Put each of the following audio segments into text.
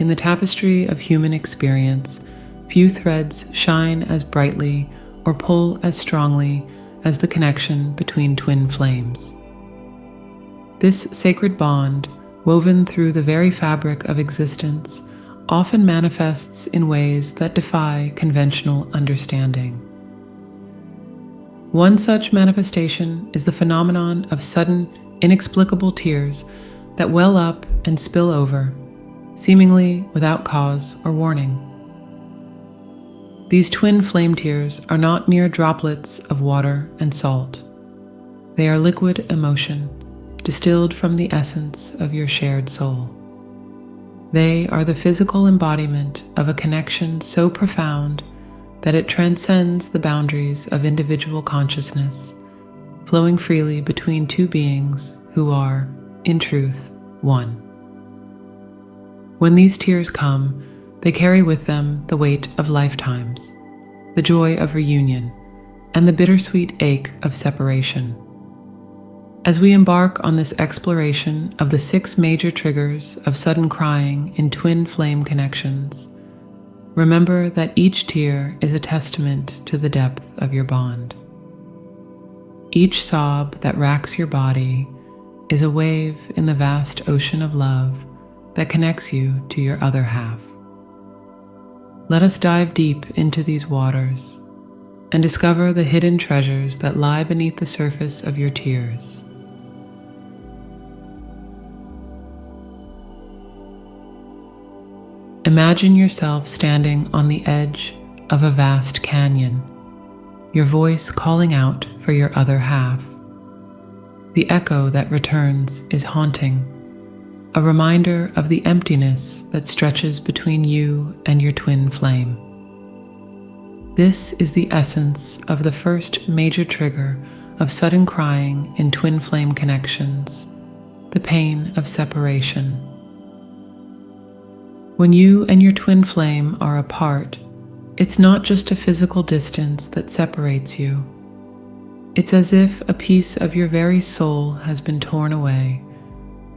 In the tapestry of human experience, few threads shine as brightly or pull as strongly as the connection between twin flames. This sacred bond, woven through the very fabric of existence, often manifests in ways that defy conventional understanding. One such manifestation is the phenomenon of sudden, inexplicable tears that well up and spill over, seemingly without cause or warning. These twin flame tears are not mere droplets of water and salt. They are liquid emotion, distilled from the essence of your shared soul. They are the physical embodiment of a connection so profound that it transcends the boundaries of individual consciousness, flowing freely between two beings who are, in truth, one. When these tears come, they carry with them the weight of lifetimes, the joy of reunion, and the bittersweet ache of separation. As we embark on this exploration of the 6 major triggers of sudden crying in twin flame connections, remember that each tear is a testament to the depth of your bond. Each sob that racks your body is a wave in the vast ocean of love that connects you to your other half. Let us dive deep into these waters and discover the hidden treasures that lie beneath the surface of your tears. Imagine yourself standing on the edge of a vast canyon, your voice calling out for your other half. The echo that returns is haunting, a reminder of the emptiness that stretches between you and your twin flame. This is the essence of the first major trigger of sudden crying in twin flame connections, the pain of separation. When you and your twin flame are apart, it's not just a physical distance that separates you. It's as if a piece of your very soul has been torn away,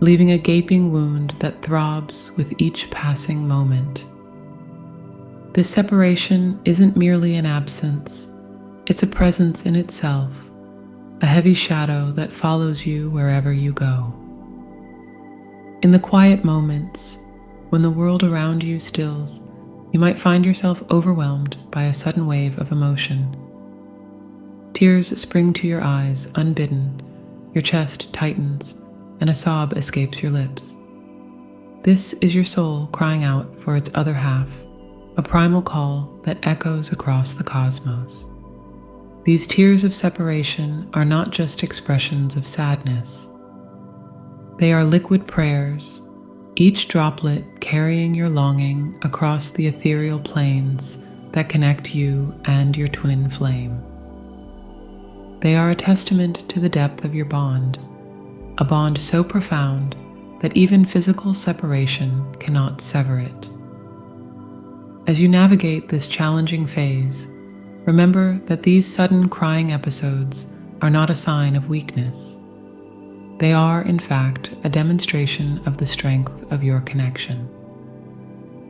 leaving a gaping wound that throbs with each passing moment. This separation isn't merely an absence, it's a presence in itself, a heavy shadow that follows you wherever you go. In the quiet moments, when the world around you stills, you might find yourself overwhelmed by a sudden wave of emotion. Tears spring to your eyes unbidden, your chest tightens, and a sob escapes your lips. This is your soul crying out for its other half, a primal call that echoes across the cosmos. These tears of separation are not just expressions of sadness. They are liquid prayers, each droplet carrying your longing across the ethereal planes that connect you and your twin flame. They are a testament to the depth of your bond, a bond so profound that even physical separation cannot sever it. As you navigate this challenging phase, remember that these sudden crying episodes are not a sign of weakness. They are, in fact, a demonstration of the strength of your connection.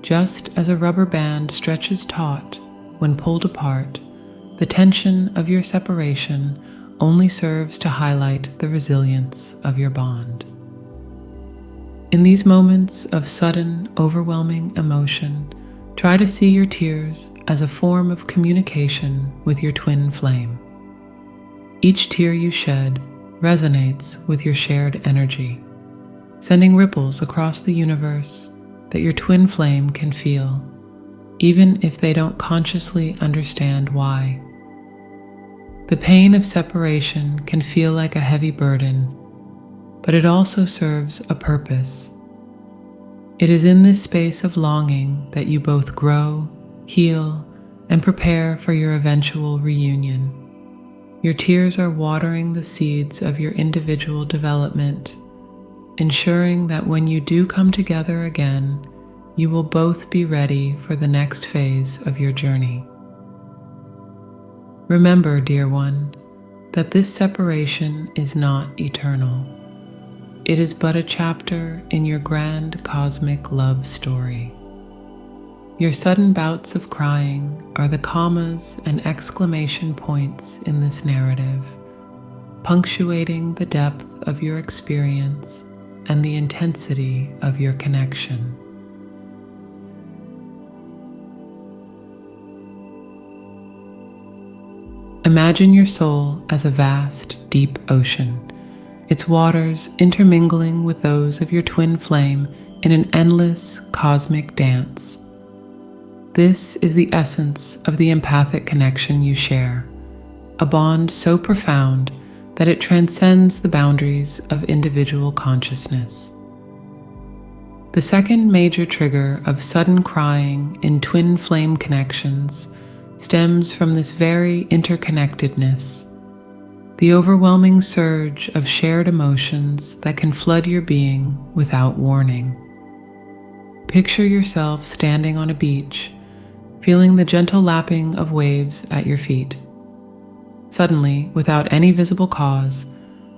Just as a rubber band stretches taut when pulled apart, the tension of your separation only serves to highlight the resilience of your bond. In these moments of sudden, overwhelming emotion, try to see your tears as a form of communication with your twin flame. Each tear you shed resonates with your shared energy, sending ripples across the universe that your twin flame can feel, even if they don't consciously understand why. The pain of separation can feel like a heavy burden, but it also serves a purpose. It is in this space of longing that you both grow, heal, and prepare for your eventual reunion. Your tears are watering the seeds of your individual development, ensuring that when you do come together again, you will both be ready for the next phase of your journey. Remember, dear one, that this separation is not eternal. It is but a chapter in your grand cosmic love story. Your sudden bouts of crying are the commas and exclamation points in this narrative, punctuating the depth of your experience and the intensity of your connection. Imagine your soul as a vast, deep ocean, its waters intermingling with those of your twin flame in an endless cosmic dance. This is the essence of the empathic connection you share, a bond so profound that it transcends the boundaries of individual consciousness. The second major trigger of sudden crying in twin flame connections stems from this very interconnectedness, the overwhelming surge of shared emotions that can flood your being without warning. Picture yourself standing on a beach, feeling the gentle lapping of waves at your feet. Suddenly, without any visible cause,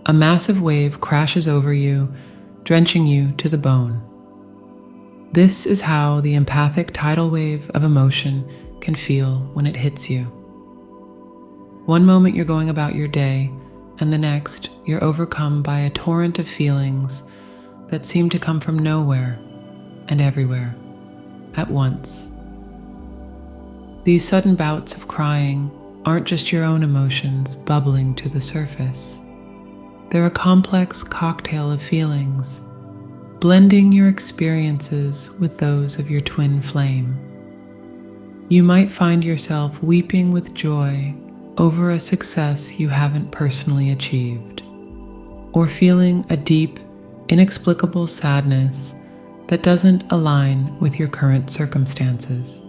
a massive wave crashes over you, drenching you to the bone. This is how the empathic tidal wave of emotion can feel when it hits you. One moment you're going about your day, and the next you're overcome by a torrent of feelings that seem to come from nowhere and everywhere at once. These sudden bouts of crying aren't just your own emotions bubbling to the surface. They're a complex cocktail of feelings, blending your experiences with those of your twin flame. You might find yourself weeping with joy over a success you haven't personally achieved, or feeling a deep, inexplicable sadness that doesn't align with your current circumstances.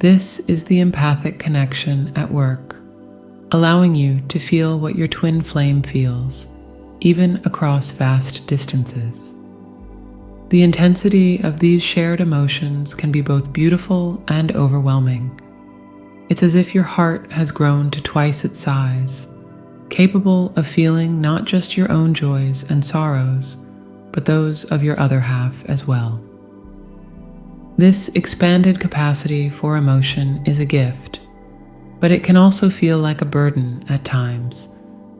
This is the empathic connection at work, allowing you to feel what your twin flame feels, even across vast distances. The intensity of these shared emotions can be both beautiful and overwhelming. It's as if your heart has grown to twice its size, capable of feeling not just your own joys and sorrows, but those of your other half as well. This expanded capacity for emotion is a gift, but it can also feel like a burden at times,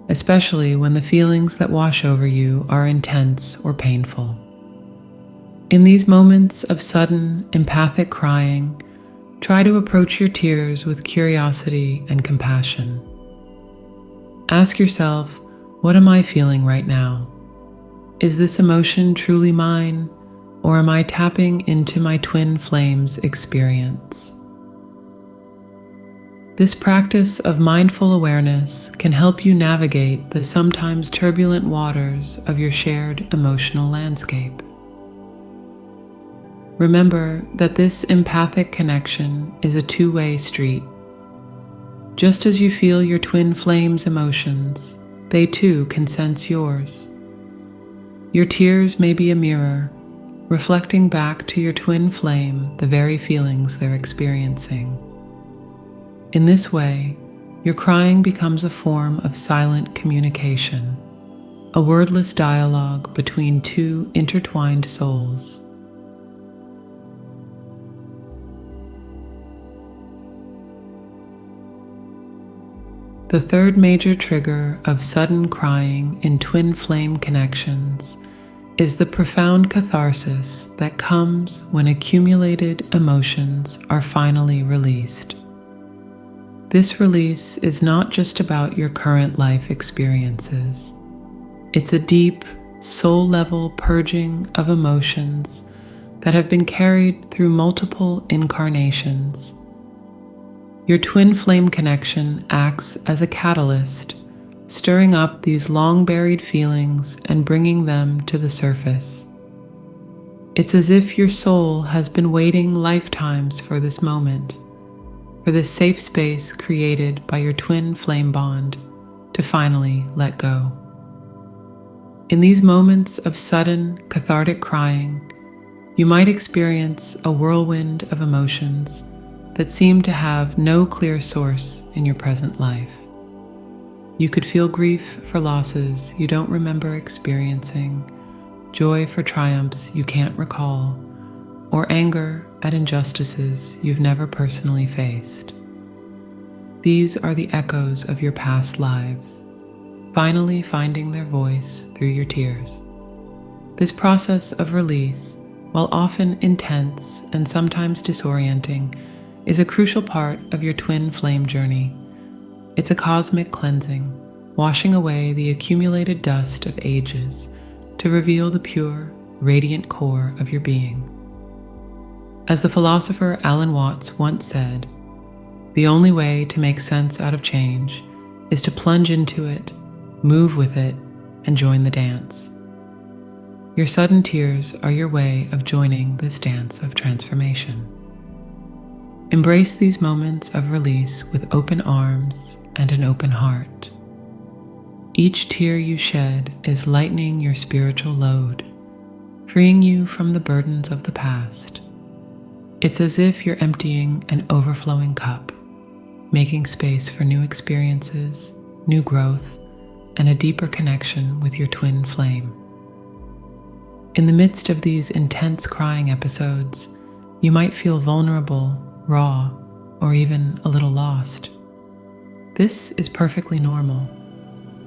especially when the feelings that wash over you are intense or painful. In these moments of sudden, empathic crying, try to approach your tears with curiosity and compassion. Ask yourself, what am I feeling right now? Is this emotion truly mine, or am I tapping into my twin flame's experience? This practice of mindful awareness can help you navigate the sometimes turbulent waters of your shared emotional landscape. Remember that this empathic connection is a two-way street. Just as you feel your twin flame's emotions, they too can sense yours. Your tears may be a mirror, reflecting back to your twin flame the very feelings they're experiencing. In this way, your crying becomes a form of silent communication, a wordless dialogue between two intertwined souls. The third major trigger of sudden crying in twin flame connections is the profound catharsis that comes when accumulated emotions are finally released. This release is not just about your current life experiences. It's a deep, soul-level purging of emotions that have been carried through multiple incarnations. Your twin flame connection acts as a catalyst, stirring up these long-buried feelings and bringing them to the surface. It's as if your soul has been waiting lifetimes for this moment, for this safe space created by your twin flame bond to finally let go. In these moments of sudden, cathartic crying, you might experience a whirlwind of emotions that seem to have no clear source in your present life. You could feel grief for losses you don't remember experiencing, joy for triumphs you can't recall, or anger at injustices you've never personally faced. These are the echoes of your past lives, finally finding their voice through your tears. This process of release, while often intense and sometimes disorienting, is a crucial part of your twin flame journey. It's a cosmic cleansing, washing away the accumulated dust of ages to reveal the pure, radiant core of your being. As the philosopher Alan Watts once said, "The only way to make sense out of change is to plunge into it, move with it, and join the dance." Your sudden tears are your way of joining this dance of transformation. Embrace these moments of release with open arms and an open heart. Each tear you shed is lightening your spiritual load, freeing you from the burdens of the past. It's as if you're emptying an overflowing cup, making space for new experiences, new growth, and a deeper connection with your twin flame. In the midst of these intense crying episodes, you might feel vulnerable, raw, or even a little lost. This is perfectly normal.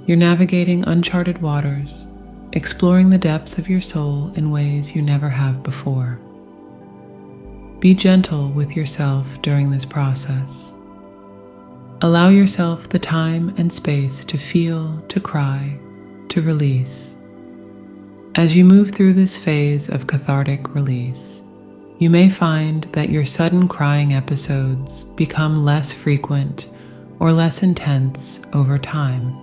You're navigating uncharted waters, exploring the depths of your soul in ways you never have before. Be gentle with yourself during this process. Allow yourself the time and space to feel, to cry, to release. As you move through this phase of cathartic release, you may find that your sudden crying episodes become less frequent or less intense over time.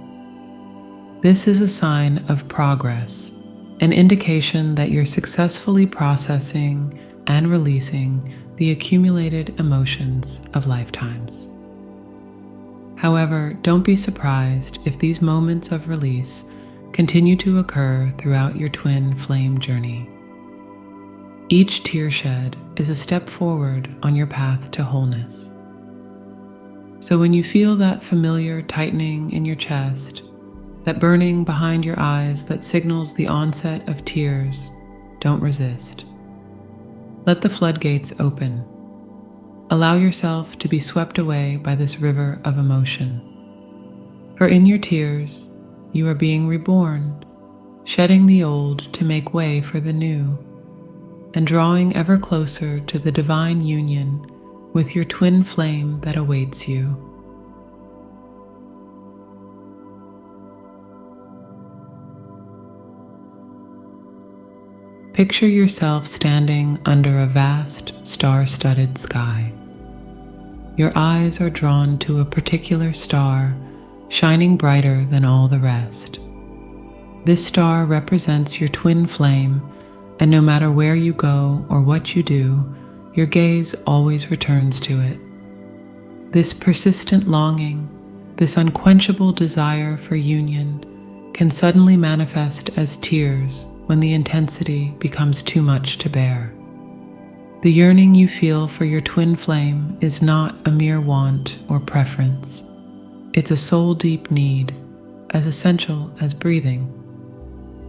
This is a sign of progress, an indication that you're successfully processing and releasing the accumulated emotions of lifetimes. However, don't be surprised if these moments of release continue to occur throughout your twin flame journey. Each tear shed is a step forward on your path to wholeness. So when you feel that familiar tightening in your chest, that burning behind your eyes that signals the onset of tears, don't resist. Let the floodgates open. Allow yourself to be swept away by this river of emotion. For in your tears, you are being reborn, shedding the old to make way for the new, and drawing ever closer to the divine union with your twin flame that awaits you. Picture yourself standing under a vast, star-studded sky. Your eyes are drawn to a particular star, shining brighter than all the rest. This star represents your twin flame, and no matter where you go or what you do, your gaze always returns to it. This persistent longing, this unquenchable desire for union, can suddenly manifest as tears when the intensity becomes too much to bear. The yearning you feel for your twin flame is not a mere want or preference. It's a soul-deep need, as essential as breathing.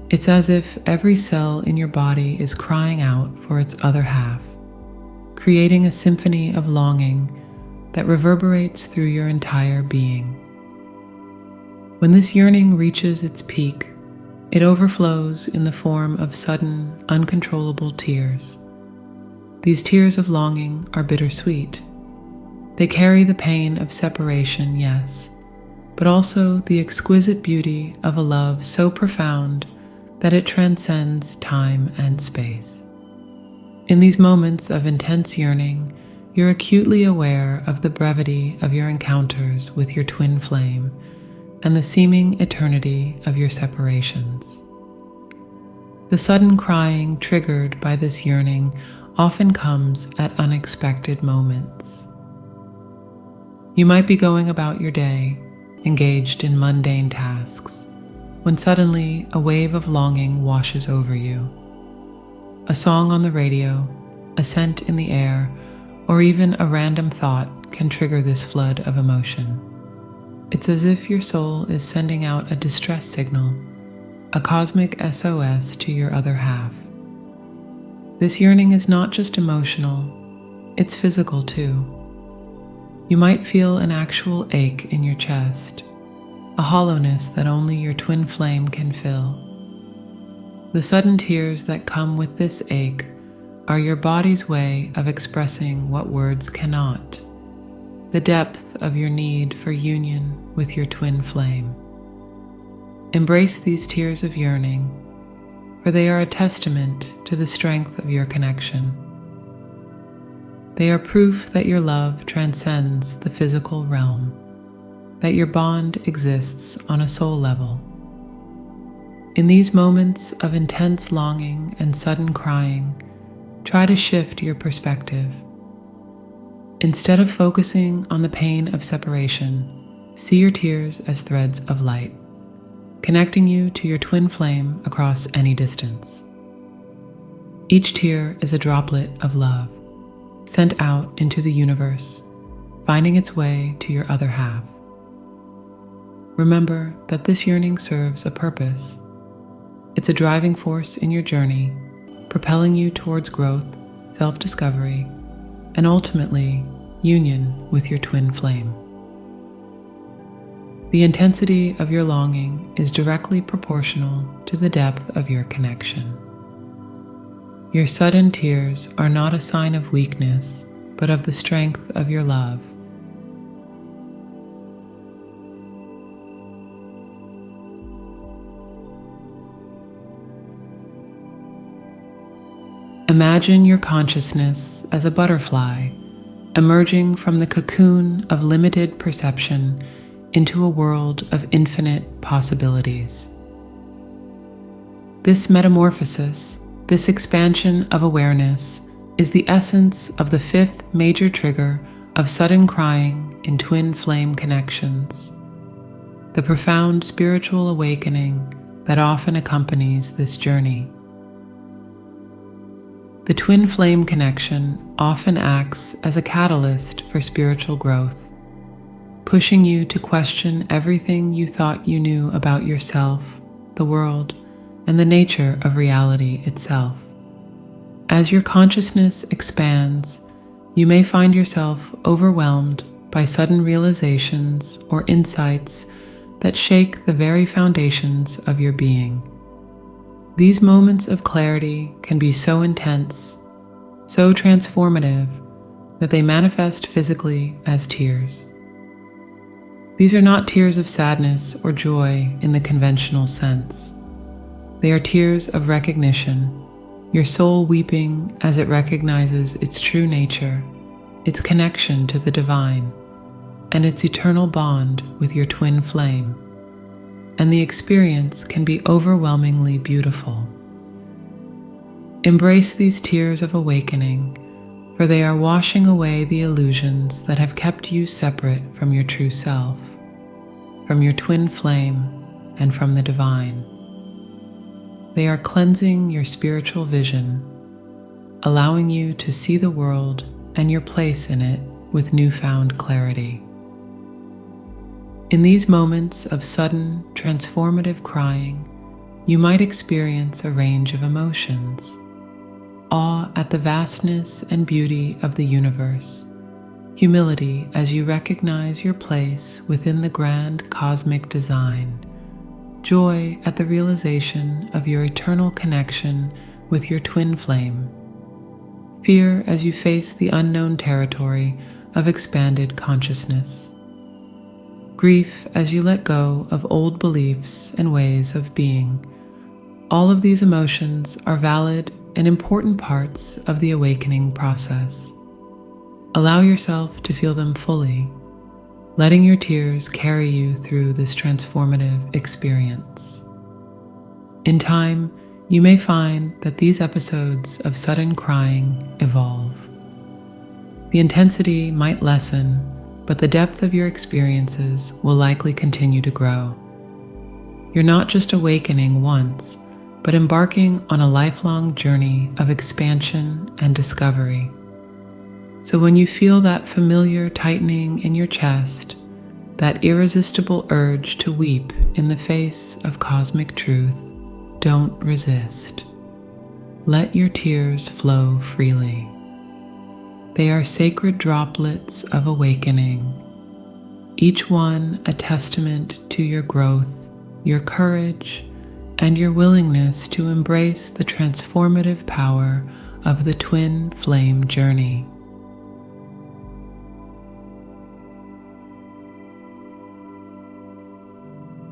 It's as if every cell in your body is crying out for its other half, creating a symphony of longing that reverberates through your entire being. When this yearning reaches its peak, it overflows in the form of sudden, uncontrollable tears. These tears of longing are bittersweet. They carry the pain of separation, yes, but also the exquisite beauty of a love so profound that it transcends time and space. In these moments of intense yearning, you're acutely aware of the brevity of your encounters with your twin flame and the seeming eternity of your separations. The sudden crying triggered by this yearning often comes at unexpected moments. You might be going about your day, engaged in mundane tasks, when suddenly a wave of longing washes over you. A song on the radio, a scent in the air, or even a random thought can trigger this flood of emotion. It's as if your soul is sending out a distress signal, a cosmic SOS to your other half. This yearning is not just emotional, it's physical too. You might feel an actual ache in your chest, a hollowness that only your twin flame can fill. The sudden tears that come with this ache are your body's way of expressing what words cannot, the depth of your need for union with your twin flame. Embrace these tears of yearning, for they are a testament to the strength of your connection. They are proof that your love transcends the physical realm, that your bond exists on a soul level. In these moments of intense longing and sudden crying, try to shift your perspective. Instead of focusing on the pain of separation, see your tears as threads of light, connecting you to your twin flame across any distance. Each tear is a droplet of love, sent out into the universe, finding its way to your other half. Remember that this yearning serves a purpose. It's a driving force in your journey, propelling you towards growth, self-discovery, and ultimately, union with your twin flame. The intensity of your longing is directly proportional to the depth of your connection. Your sudden tears are not a sign of weakness, but of the strength of your love. Imagine your consciousness as a butterfly emerging from the cocoon of limited perception into a world of infinite possibilities. This metamorphosis, this expansion of awareness, is the essence of the fifth major trigger of sudden crying in twin flame connections, the profound spiritual awakening that often accompanies this journey. The twin flame connection often acts as a catalyst for spiritual growth, pushing you to question everything you thought you knew about yourself, the world, and the nature of reality itself. As your consciousness expands, you may find yourself overwhelmed by sudden realizations or insights that shake the very foundations of your being. These moments of clarity can be so intense, so transformative, that they manifest physically as tears. These are not tears of sadness or joy in the conventional sense. They are tears of recognition, your soul weeping as it recognizes its true nature, its connection to the divine, and its eternal bond with your twin flame. And the experience can be overwhelmingly beautiful. Embrace these tears of awakening, for they are washing away the illusions that have kept you separate from your true self, from your twin flame, and from the divine. They are cleansing your spiritual vision, allowing you to see the world and your place in it with newfound clarity. In these moments of sudden, transformative crying, you might experience a range of emotions: awe at the vastness and beauty of the universe, humility as you recognize your place within the grand cosmic design, joy at the realization of your eternal connection with your twin flame, fear as you face the unknown territory of expanded consciousness, grief as you let go of old beliefs and ways of being. All of these emotions are valid and important parts of the awakening process. Allow yourself to feel them fully, letting your tears carry you through this transformative experience. In time, you may find that these episodes of sudden crying evolve. The intensity might lessen, but the depth of your experiences will likely continue to grow. You're not just awakening once, but embarking on a lifelong journey of expansion and discovery. So when you feel that familiar tightening in your chest, that irresistible urge to weep in the face of cosmic truth, don't resist. Let your tears flow freely. They are sacred droplets of awakening, each one a testament to your growth, your courage, and your willingness to embrace the transformative power of the twin flame journey.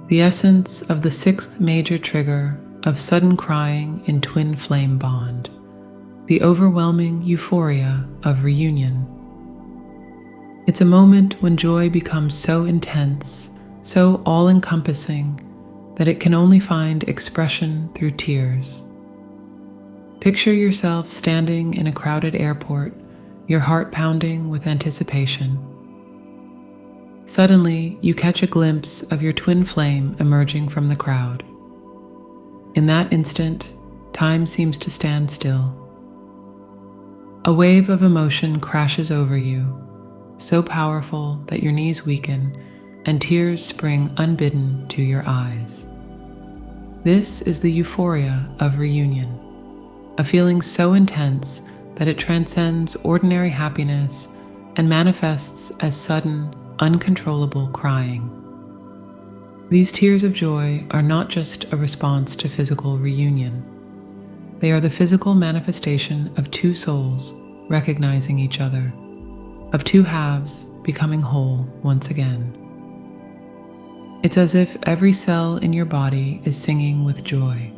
The essence of the sixth major trigger of sudden crying in twin flame bond, the overwhelming euphoria of reunion. It's a moment when joy becomes so intense, so all-encompassing, that it can only find expression through tears. Picture yourself standing in a crowded airport, your heart pounding with anticipation. Suddenly, you catch a glimpse of your twin flame emerging from the crowd. In that instant, time seems to stand still. A wave of emotion crashes over you, so powerful that your knees weaken and tears spring unbidden to your eyes. This is the euphoria of reunion, a feeling so intense that it transcends ordinary happiness and manifests as sudden, uncontrollable crying. These tears of joy are not just a response to physical reunion. They are the physical manifestation of two souls recognizing each other, of two halves becoming whole once again. It's as if every cell in your body is singing with joy,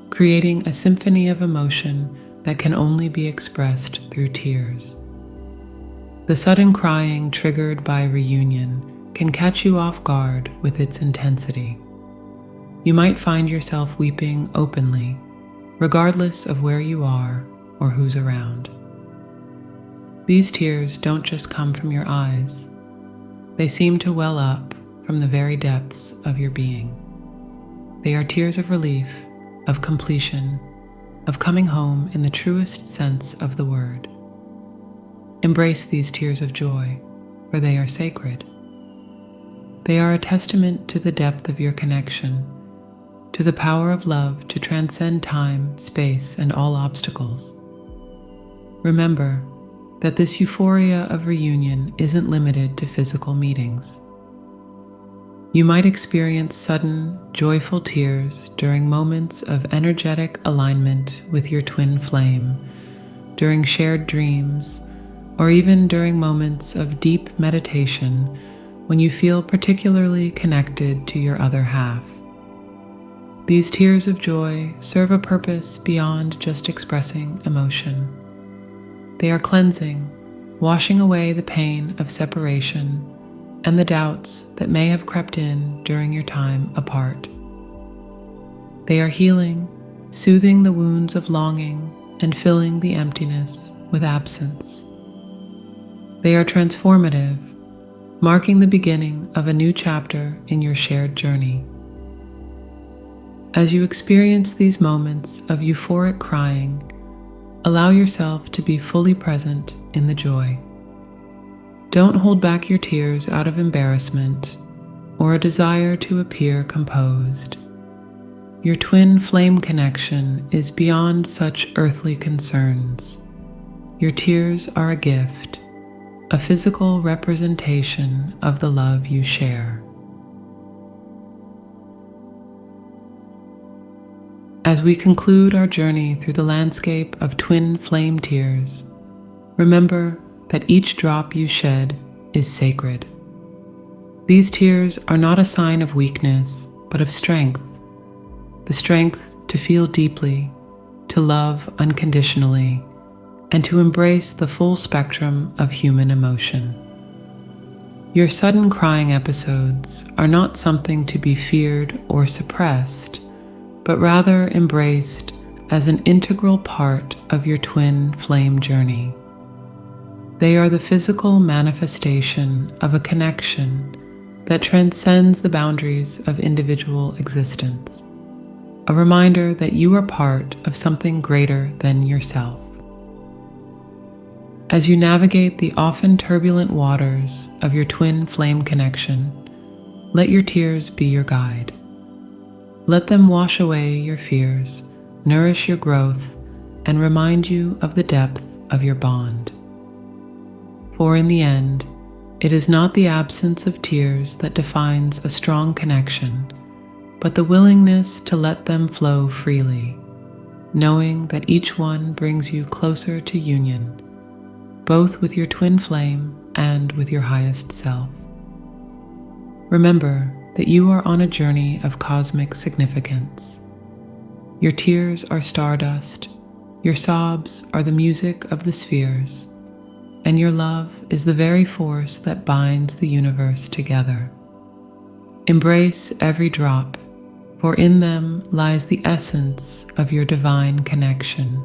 creating a symphony of emotion that can only be expressed through tears. The sudden crying triggered by reunion can catch you off guard with its intensity. You might find yourself weeping openly, regardless of where you are or who's around. These tears don't just come from your eyes. They seem to well up from the very depths of your being. They are tears of relief, of completion, of coming home in the truest sense of the word. Embrace these tears of joy, for they are sacred. They are a testament to the depth of your connection, to the power of love to transcend time, space, and all obstacles. Remember that this euphoria of reunion isn't limited to physical meetings. You might experience sudden, joyful tears during moments of energetic alignment with your twin flame, during shared dreams, or even during moments of deep meditation when you feel particularly connected to your other half. These tears of joy serve a purpose beyond just expressing emotion. They are cleansing, washing away the pain of separation and the doubts that may have crept in during your time apart. They are healing, soothing the wounds of longing and filling the emptiness with absence. They are transformative, marking the beginning of a new chapter in your shared journey. As you experience these moments of euphoric crying, allow yourself to be fully present in the joy. Don't hold back your tears out of embarrassment or a desire to appear composed. Your twin flame connection is beyond such earthly concerns. Your tears are a gift, a physical representation of the love you share. As we conclude our journey through the landscape of twin flame tears, remember that each drop you shed is sacred. These tears are not a sign of weakness, but of strength, the strength to feel deeply, to love unconditionally, and to embrace the full spectrum of human emotion. Your sudden crying episodes are not something to be feared or suppressed, but rather embraced as an integral part of your twin flame journey. They are the physical manifestation of a connection that transcends the boundaries of individual existence, a reminder that you are part of something greater than yourself. As you navigate the often turbulent waters of your twin flame connection, let your tears be your guide. Let them wash away your fears, nourish your growth, and remind you of the depth of your bond. For in the end, it is not the absence of tears that defines a strong connection, but the willingness to let them flow freely, knowing that each one brings you closer to union, both with your twin flame and with your highest self. Remember that you are on a journey of cosmic significance. Your tears are stardust, your sobs are the music of the spheres, and your love is the very force that binds the universe together. Embrace every drop, for in them lies the essence of your divine connection.